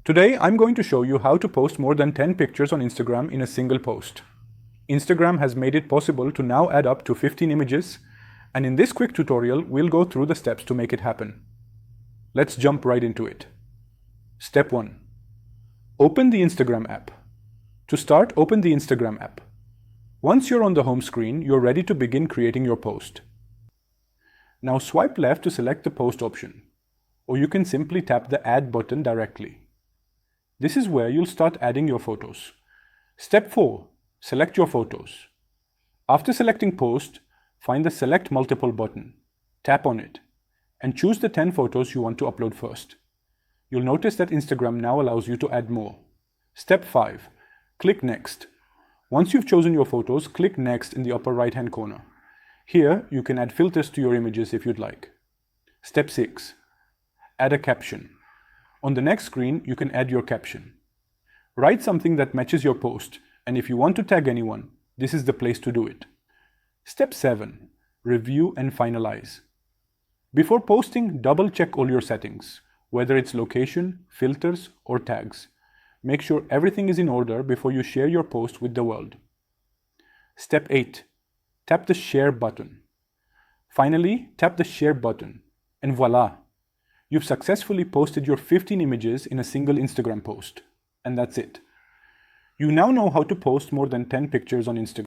Today, I'm going to show you how to post more than 10 pictures on Instagram in a single post. Instagram has made it possible to now add up to 15 images, and in this quick tutorial, we'll go through the steps to make it happen. Let's jump right into it. Step 1. Open the Instagram app. To start, open the Instagram app. Once you're on the home screen, you're ready to begin creating your post. Now swipe left to select the post option, or you can simply tap the add button directly. This is where you'll start adding your photos. Step 4. Select your photos. After selecting post, find the select multiple button. Tap on it and choose the 10 photos you want to upload first. You'll notice that Instagram now allows you to add more. Step 5. Click next. Once you've chosen your photos, click next in the upper right hand corner. Here, you can add filters to your images if you'd like. Step 6. Add a caption. On the next screen, you can add your caption. Write something that matches your post, and if you want to tag anyone, this is the place to do it. Step 7. Review and finalize. Before posting, double check all your settings, whether it's location, filters, or tags. Make sure everything is in order before you share your post with the world. Step 8. Tap the share button. Finally, tap the share button, and voila! You've successfully posted your 15 images in a single Instagram post. And that's it. You now know how to post more than 10 pictures on Instagram.